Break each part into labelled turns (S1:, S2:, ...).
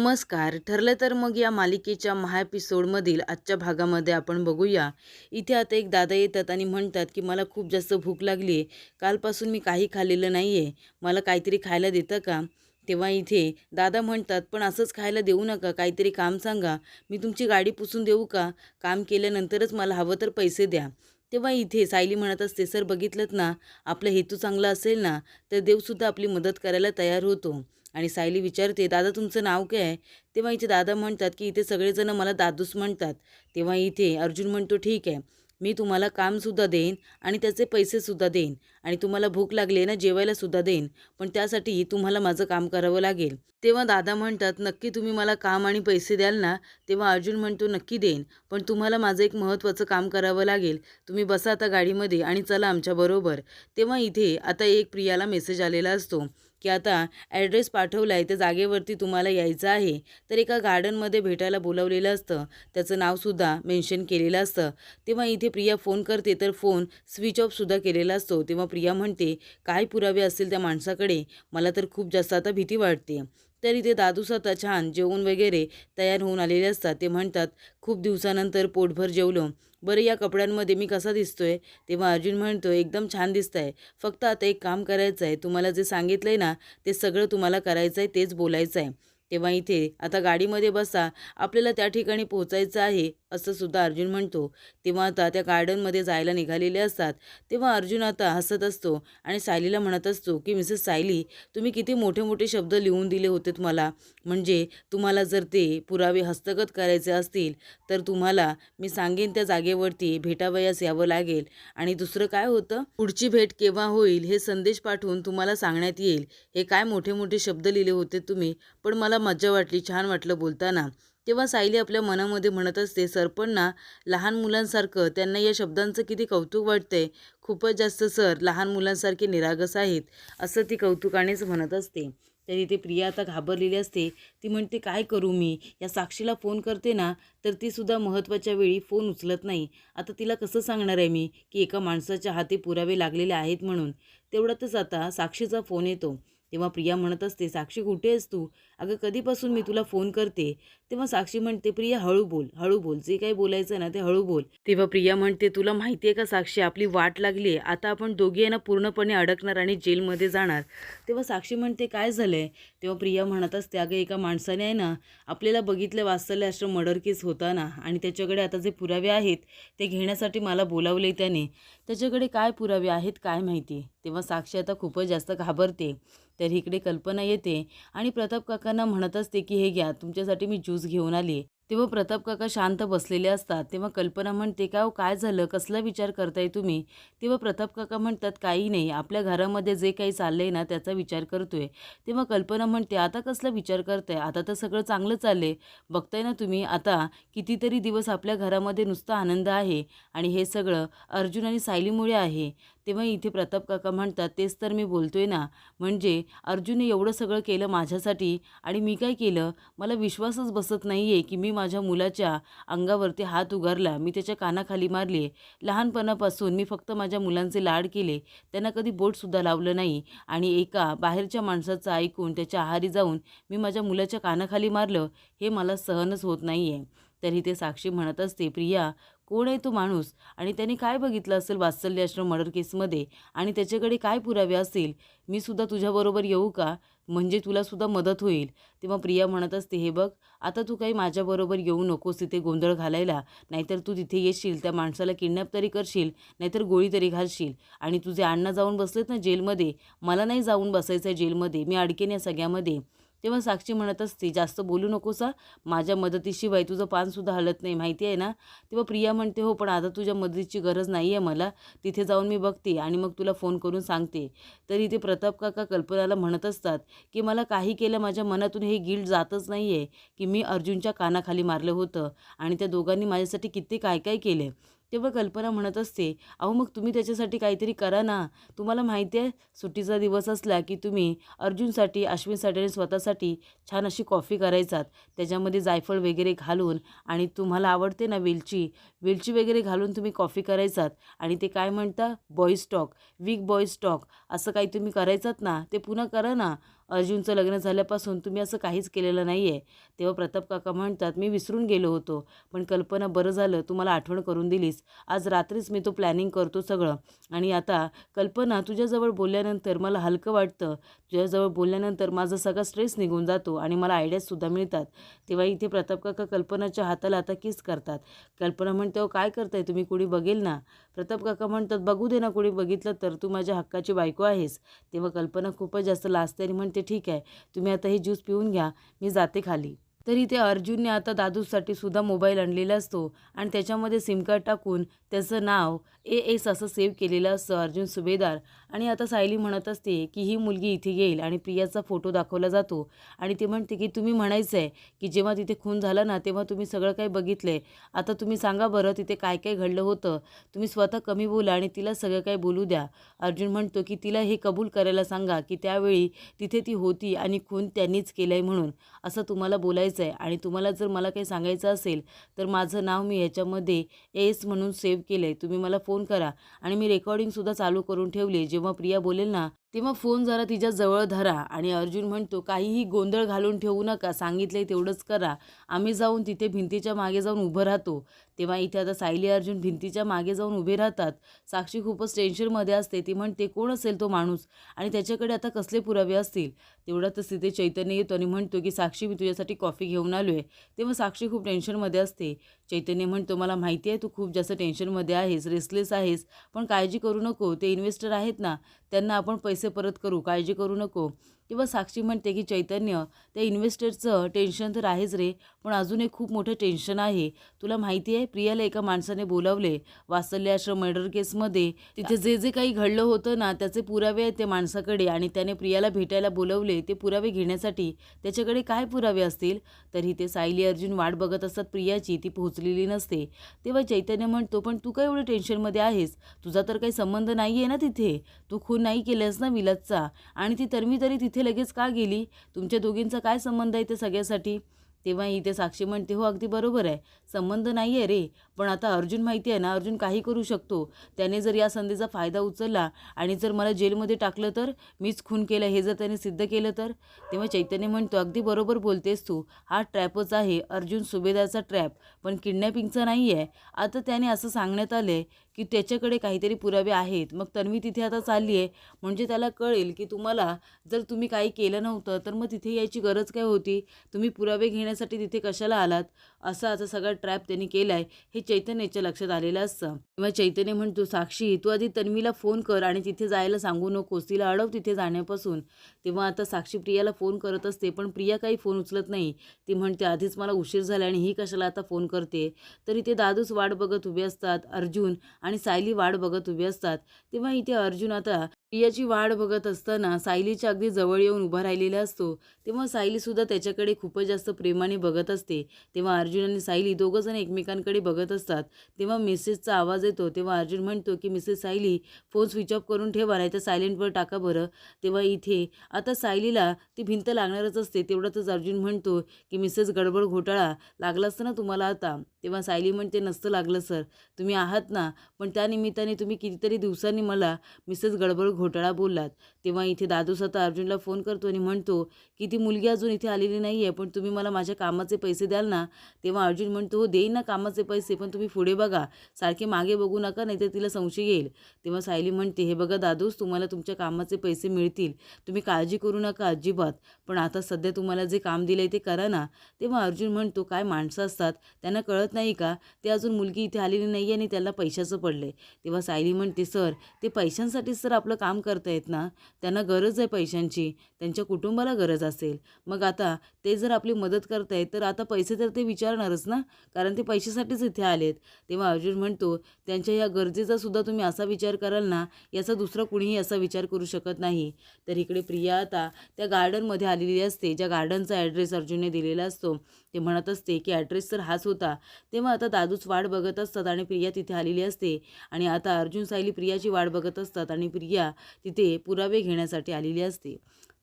S1: नमस्कार. ठरलं तर मग या मालिकेच्या एपिसोडमधील आजच्या भागामध्ये आपण बघूया. इथे आता एक दादा येतात आणि म्हणतात, की "मला खूप जास्त भूक लागली आहे. कालपासून मी काही खाल्लेलं नाही आहे. मला काहीतरी खायला देता का?" तेव्हा इथे दादा म्हणतात, "पण असंच खायला देऊ नका. काहीतरी काम सांगा. मी तुमची गाडी पुसून देऊ का? काम केल्यानंतरच मला हवं तर पैसे द्या." तेव्हा इथे सायली म्हणत असते, "सर बघितलंत ना, आपला हेतू चांगला असेल ना, तर देवसुद्धा आपली मदत करायला तयार होतो." आणि सायली विचारते, "दादा तुमचं नाव काय आहे?" तेव्हा इथे दादा म्हणतात, की "इथे सगळेजण मला दादूस म्हणतात." तेव्हा इथे अर्जुन म्हणतो, "ठीक आहे, मी तुम्हाला कामसुद्धा देईन आणि त्याचे पैसेसुद्धा देईन आणि तुम्हाला भूक लागली आहे ना, जेवायलासुद्धा देईन. पण त्यासाठी तुम्हाला माझं काम करावं लागेल." तेव्हा दादा म्हणतात, "नक्की तुम्ही मला काम आणि पैसे द्याल ना?" तेव्हा अर्जुन म्हणतो, "नक्की देईन, पण तुम्हाला माझं एक महत्त्वाचं काम करावं लागेल. तुम्ही बसा आता गाडीमध्ये आणि चला आमच्याबरोबर." तेव्हा इथे आता एक प्रियाला मेसेज आलेला असतो, की आता ॲड्रेस पाठवला आहे, त्या जागेवरती तुम्हाला यायचं आहे. तर एका गार्डनमध्ये भेटायला बोलावलेलं असतं. त्याचं नावसुद्धा मेन्शन केलेलं असतं. तेव्हा इथे प्रिया फोन करते, तर फोन स्विच ऑफसुद्धा केलेला असतो. तेव्हा प्रिया म्हणते, "काय पुरावे असतील त्या माणसाकडे? मला तर खूप जास्त आता भीती वाटते." तर इथे दादूस आता छान जेवून वगैरे तयार होऊन आलेले असतात. ते म्हणतात, "खूप दिवसानंतर पोटभर जेवलो. बरं या कपड्यांमध्ये मी कसा दिसतोय?" तेव्हा अर्जुन म्हणतो, "एकदम छान दिसताय. फक्त आता एक काम करायचं आहे. तुम्हाला जे सांगितलंय ना, ते सगळं तुम्हाला करायचं आहे, तेच बोलायचं आहे." तेव्हा इथे आता गाडीमध्ये बसा, आपल्याला त्या ठिकाणी पोहोचायचं आहे, असं सुद्धा अर्जुन म्हणतो. तेव्हा आता त्या गार्डनमध्ये जायला निघालेले असतात. तेव्हा अर्जुन आता हसत असतो आणि सायलीला म्हणत असतो, की "मिसेस सायली, तुम्ही किती मोठे-मोठे शब्द लिहून दिले होतेत मला. म्हणजे तुम्हाला जर ते पुरावे हस्तगत करायचे असतील, तर तुम्हाला मी सांगेन त्या जागेवरती भेटावयास यावं लागेल आणि दुसरं काय होतं, पुढची भेट केव्हा होईल हे संदेश पाठवून तुम्हाला सांगण्यात येईल. हे काय मोठे-मोठे शब्द लिहिले होते तुम्ही, पण मला मज्जा वाटली, छान वाटलं बोलताना." तेव्हा सायली आपल्या मनामध्ये म्हणत असते, "सर पण ना लहान मुलांसारखं त्यांना या शब्दांचं किती कौतुक वाटतंय. खूपच जास्त सर लहान मुलांसारखे निरागस आहेत." असं ती कौतुकानेच म्हणत असते. तरी ती प्रिया आता घाबरलेली असते. ती म्हणते, "काय करू मी? या साक्षीला फोन करते ना, तर ती सुद्धा महत्त्वाच्या वेळी फोन उचलत नाही. आता तिला कसं सांगणार आहे मी, की एका माणसाच्या हाती पुरावे लागलेले आहेत म्हणून." तेवढ्यातच आता साक्षीचा फोन येतो. तेव्हा प्रिया म्हणत असते, "साक्षी कुठे आहेस तू? अगं कधीपासून मी तुला फोन करते." तेव्हा साक्षी म्हणते, "प्रिया हळू बोल, हळू बोल. जे काही बोलायचं ना ते हळू बोल." तेव्हा प्रिया म्हणते, "तुला माहिती आहे का साक्षी, आपली वाट लागली आहे. आता आपण दोघी आहे ना पूर्णपणे अडकणार आणि जेलमध्ये जाणार." तेव्हा साक्षी म्हणते, "काय झालंय?" तेव्हा प्रिया म्हणत असते, "अगं एका माणसाने आहे ना आपल्याला बघितलं, वात्सल्य आश्रम मर्डर केस होता ना आणि त्याच्याकडे आता जे पुरावे आहेत ते घेण्यासाठी मला बोलावले त्याने. त्याच्याकडे काय पुरावे आहेत काय माहिती." तेव्हा साक्षी आता खूपच जास्त घाबरते. तर इकडे कल्पना येते आणि प्रताप काकांना म्हणत असते, की "हे घ्या, तुमच्यासाठी मी ज्यूस घेऊन आली." तेव्हा प्रताप काका शांत बसलेले असतात. तेव्हा कल्पना म्हणते, "का हो काय झालं? कसला विचार करताय तुम्ही?" तेव्हा प्रताप काका म्हणतात, "काही नाही, आपल्या घरामध्ये जे काही चाललंय ना त्याचा विचार करतोय." तेव्हा कल्पना म्हणते, "आता कसला विचार करताय? आता तर सगळं चांगलं चाललंय. बघताय ना तुम्ही, आता कितीतरी दिवस आपल्या घरामध्ये नुसता आनंद आहे आणि हे सगळं अर्जुन आणि सायलीमुळे आहे." तेव्हा इथे प्रताप काका म्हणतात, "तेच तर मी बोलतोय ना, म्हणजे अर्जुनने एवढं सगळं केलं माझ्यासाठी आणि मी काय केलं? मला विश्वासच बसत नाही आहे, की मी माझ्या मुलाच्या अंगावरती हात उगारला, मी त्याच्या कानाखाली मारले. लहानपणापासून मी फक्त माझ्या मुलांचे लाड केले, त्यांना कधी बोटसुद्धा लावलं नाही आणि एका बाहेरच्या माणसाचं ऐकून त्याच्या आहारी जाऊन मी माझ्या मुलाच्या कानाखाली मारलं, हे मला सहनच होत नाही आहे." तरी ते साक्षी म्हणत असते, "प्रिया, कोण आहे तो माणूस आणि त्याने काय बघितलं असेल वात्सल्य आश्रम मर्डर केसमध्ये आणि त्याच्याकडे काय पुरावे असतील? मी सुद्धा तुझ्याबरोबर येऊ का? म्हणजे तुला सुद्धा मदत होईल." तेव्हा प्रिया म्हणत असते, "हे बघ, आता तू काही माझ्याबरोबर येऊ नकोस तिथे गोंधळ घालायला. नाहीतर तू तिथे येशील, त्या माणसाला किडनॅप तरी करशील, नाहीतर गोळी तरी घालशील आणि तुझे अण्णा जाऊन बसलेत ना जेलमध्ये, मला नाही जाऊन बसायचं आहे जेलमध्ये, मी अडकेन या सगळ्यामध्ये." तेव्हा साक्षी म्हणत असते, "जास्त बोलू नकोस हां, माझ्या मदतीशिवाय तुझं पानसुद्धा हलत नाही, माहिती आहे ना?" तेव्हा प्रिया म्हणते, "हो, पण आता तुझ्या मदतीची गरज नाही आहे मला. तिथे जाऊन मी बघते आणि मग तुला फोन करून सांगते." तर इथे प्रताप काका कल्पनाला म्हणत असतात, की "मला काही केलं माझ्या मनातून हे गिल्ट जातच नाही आहे, की मी अर्जुनच्या कानाखाली मारलं होतं आणि त्या दोघांनी माझ्यासाठी किती काय-काय केले." तेव्हा कल्पना म्हणत असते, "अहो मग तुम्ही त्याच्यासाठी काहीतरी करा ना. तुम्हाला माहिती आहे सुट्टीचा दिवस असला, की तुम्ही अर्जुनसाठी, अश्विनसाठी आणि स्वतःसाठी छान अशी कॉफी करायचात. त्याच्यामध्ये जायफळ वगैरे घालून आणि तुम्हाला आवडते ना वेलची, वेलची वगैरे घालून तुम्ही कॉफी करायचात आणि ते काय म्हणता boys talk, weak boys talk असं काही तुम्ही करायचात ना, ते पुन्हा करा ना." अर्जुनचं लग्न झाल्यापासून तुम्ही असं काहीच केलेलं नाही आहे. तेव्हा प्रताप काका म्हणतात, मी विसरून गेलो होतो, पण कल्पना बरं झालं तू मला आठवण करून दिलीस. आज रात्रीच मी तो प्लॅनिंग करतो सगळं. आणि आता कल्पना तुझ्याजवळ बोलल्यानंतर मला हलकं वाटतं. तुझ्याजवळ बोलल्यानंतर माझा सगळा स्ट्रेस निघून जातो आणि मला आयडियाजसुद्धा मिळतात. तेव्हा इथे प्रताप काका कल्पनाच्या हाताला आता किस करतात. कल्पना म्हणते, काय करताय तुम्ही, कुणी बघेल ना. प्रताप काका म्हणतात, बघू दे ना, कुणी बघितलं तर, तू माझ्या हक्काची बायको आहेस. तेव्हा कल्पना खूपच जास्त लाजते आणि म्हणते, ठीक आहे, तुम्ही आता हे ज्यूस पिऊन घ्या, मी जाते खाली. तरी ते अर्जुनने आता दादूसाठी सुद्धा मोबाईल आणलेला असतो आणि त्याच्यामध्ये सिम कार्ड टाकून त्याचं नाव AS असं सेव्ह केलेलं असतं, अर्जुन सुभेदार. आणि आता सायली म्हणत असते की ही मुलगी इथे येईल आणि प्रियाचा फोटो दाखवला जातो आणि ती म्हणते की तुम्ही म्हणायचं आहे की जेव्हा तिथे खून झाला ना तेव्हा तुम्ही सगळं काही बघितलं आहे. आता तुम्ही सांगा बरं तिथे काय काय घडलं होतं. तुम्ही स्वतः कमी बोला आणि तिला सगळं काही बोलू द्या. अर्जुन म्हणतो की तिला हे कबूल करायला सांगा की त्यावेळी तिथे ती होती आणि खून त्यांनीच केलं आहे म्हणून असं तुम्हाला बोलायचं आहे. आणि तुम्हाला जर मला काही सांगायचं असेल तर माझं नाव मी ह्याच्यामध्ये AS म्हणून सेव्ह केलं आहे. तुम्ही मला फोन करा. आणि मी रेकॉर्डिंगसुद्धा चालू करून ठेवली. जेव्हा प्रिया बोलेल ना तेव्हा फोन जरा तिच्या जवळ धरा. आणि अर्जुन म्हणतो, काहीही गोंधळ घालून ठेवू नका, सांगितलंय तेवढंच करा. आम्ही जाऊन तिथे भिंतीच्या मागे जाऊन उभं राहतो. तेव्हा इथे आता सायली अर्जुन भिंतीच्या मागे जाऊन उभे राहतात. साक्षी खूपच टेन्शनमध्ये असते. ती म्हणते, कोण असेल तो माणूस आणि त्याच्याकडे आता कसले पुरावे असतील. तेवढ्यातच तिथे चैतन्य येतो आणि म्हणतो की साक्षी, मी तुझ्यासाठी कॉफी घेऊन आलो आहे. तेव्हा साक्षी खूप टेन्शनमध्ये असते. चैतन्य म्हणतो, मला माहिती आहे तू खूप जास्त टेन्शनमध्ये आहेस, रेस्टलेस आहेस, पण काळजी करू नको. ते इन्व्हेस्टर आहेत ना, त्यांना आपण पैसे परत करू, काळजी करू नको. तेव्हा साक्षी म्हणते की चैतन्य, त्या इन्व्हेस्टरचं टेन्शन तर आहेच रे, पण अजून एक खूप मोठं टेन्शन आहे. तुला माहिती आहे प्रियाला एका माणसाने बोलावले वात्सल्य आश्रम मर्डर केसमध्ये. तिथे जे जे काही घडलं होतं ना त्याचे पुरावे आहेत त्या माणसाकडे आणि त्याने प्रियाला भेटायला बोलवले. ते पुरावे घेण्यासाठी त्याच्याकडे काय पुरावे असतील. तरी ते सायली अर्जुन वाट बघत असतात प्रियाची, ती पोहोचलेली नसते. तेव्हा चैतन्य म्हणतो, पण तू काय एवढं टेन्शनमध्ये आहेस, तुझा तर काही संबंध नाही आहे ना तिथे, तू खून नाही केलास ना विलासचा. आणि ती तन्वी तरी तिथे लगेच का गेली, तुमच्या दोघींचा काय संबंध आहे ते सगळ्यासाठी. तेव्हा इथे साक्षी म्हणते, हो अगदी बरोबर आहे, संबंध नाही आहे रे, पण आता अर्जुन माहिती आहे ना, अर्जुन काही करू शकतो. त्याने जर या संधीचा फायदा उचलला आणि जर मला जेलमध्ये टाकलं तर, मीच खून केलं हे जर त्याने सिद्ध केलं तर. तेव्हा चैतन्य म्हणतो, अगदी बरोबर बोलतेस तू, हा ट्रॅपच आहे, अर्जुन सुभेदारचा ट्रॅप, पण किडनॅपिंगचा नाही आहे. आता त्याने असं सांगण्यात आलं आहे की त्याच्याकडे काहीतरी पुरावे आहेत. मग तन्वी तिथे आता चालली आहे, म्हणजे त्याला कळेल की तुम्हाला जर तुम्ही काही केलं नव्हतं तर मग तिथे यायची गरज काय होती, तुम्ही पुरावे घेण्यासाठी तिथे कशाला आलात. असा सगळा ट्रॅप त्यांनी केला आहे हे चैतन्याच्या लक्षात आलेलं असतं. तेव्हा चैतन्य म्हणतो, साक्षी तू आधी तन्वीला फोन कर आणि तिथे जायला सांगू नकोस, तिला अडव तिथे जाण्यापासून. तेव्हा आता साक्षी प्रियाला फोन करत असते, पण प्रिया काही फोन उचलत नाही. ती म्हणते, आधीच मला उशीर झाला आणि ही कशाला आता फोन करते. तरी ते दादूच वाट बघत उभे असतात, अर्जुन आणि सायली वाट बघत उभे असतात. तेव्हा इथे अर्जुन आता प्रियाची वाट बघत असताना सायलीच्या अगदी जवळ येऊन उभा राहिलेला असतो. तेव्हा सायलीसुद्धा त्याच्याकडे खूपच जास्त प्रेमाने बघत असते. तेव्हा अर्जुन आणि सायली दोघंजण एकमेकांकडे बघत असतात. तेव्हा मेसेजचा आवाज येतो. तेव्हा अर्जुन म्हणतो की Mrs Sayali, phone switch off करून ठेवा, नाही तर सायलेंटवर टाका बरं. तेव्हा इथे आता सायलीला ती भिंत लागणारच असते. तेवढ्यातच अर्जुन म्हणतो की मिसेस गडबड घोटाळा लागला असतं ना तुम्हाला आता. तेव्हा सायली म्हणते, नसतं लागलं सर, तुम्ही आहात ना, पण त्या निमित्ताने तुम्ही कितीतरी दिवसांनी मला मिसेस गडबड घोटाळा बोललात. तेव्हा इथे दादू स्वतः अर्जुनला फोन करतो आणि म्हणतो की ती मुलगी अजून इथे आलेली नाही आहे, पण तुम्ही मला माझ्या कामाचे पैसे द्याल ना. तेव्हा अर्जुन म्हणतो, हो देईन ना कामाचे पैसे, पण तुम्ही पुढे बघा, सारखे मागे बघू नका, नाही तर तिला संशय येईल. तेव्हा सायली म्हणते, हे बघा दादूस, तुम्हाला तुमच्या कामाचे पैसे मिळतील, तुम्ही काळजी करू नका अजिबात, पण आता सध्या तुम्हाला जे काम दिलं आहे ते करा ना. तेव्हा अर्जुन म्हणतो, काय माणसं असतात, त्यांना कळत नाही का, ते अजून मुलगी इथे आलेली नाही आहे आणि त्याला पैशाचं पडलं आहे. तेव्हा सायली म्हणते, सर ते पैशांसाठीच तर आपलं काम करतायत ना, त्यांना गरज आहे पैशांची, त्यांच्या कुटुंबाला गरज असेल, मग आता ते जर आपली मदत करतायत तर आता पैसे तर ते विचारणारच ना, कारण ते पैशासाठीच इथे आलेत. तेव्हा अर्जुन म्हणतो, त्यांच्या या गरजेचा सुद्धा तुम्ही असा विचार कराल ना, याचा दुसरा कुणीही असा विचार करू शकत नाही. तर इकडे प्रिया आता त्या गार्डनमध्ये आलेली असते, ज्या गार्डनचा ॲड्रेस अर्जुनने दिलेला असतो. ते म्हणत असते की ॲड्रेस तर हाच होता. तेव्हा आता दादूच वाट बघत असतात आणि प्रिया तिथे आलेली असते आणि आता अर्जुन सायली प्रियाची वाट बघत असतात आणि प्रिया तिथे पुरावे घेण्यासाठी आलेली असते.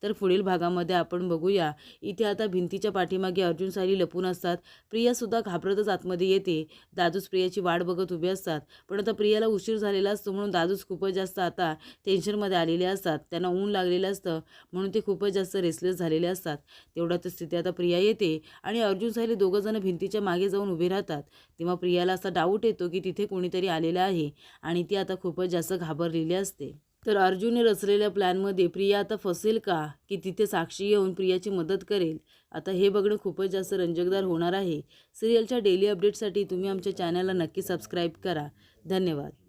S1: तर पुढील भागामध्ये आपण बघूया, इथे आता भिंतीच्या पाठीमागे अर्जुन सायली लपून असतात. प्रियासुद्धा घाबरतच आतमध्ये येते. दादूच प्रियाची वाट बघत उभे असतात. पण आता प्रियाला उशीर झालेला असतो म्हणून दादूच खूपच जास्त आता टेन्शनमध्ये आलेले असतात. त्यांना ऊन लागलेलं असतं म्हणून ते खूपच जास्त रेसलेस झालेले असतात. तेवढ्यातच तिथे आता प्रिया येते आणि अर्जुन सायली दोघंजण भिंतीच्या मागे जाऊन उभे राहतात. तेव्हा प्रियाला असा डाऊट येतो की तिथे कोणीतरी आलेलं आहे आणि ती आता खूपच जास्त घाबरलेली असते. तर अर्जुनने रचलेल्या प्लॅनमध्ये प्रिया आता फसेल का, की तिथे साक्षी येऊन प्रियाची मदत करेल? आता हे बघणं खूपच जास्त रंजकदार होणार आहे. सिरियलच्या डेली अपडेटसाठी तुम्ही आमच्या चॅनलला नक्की सबस्क्राईब करा. धन्यवाद.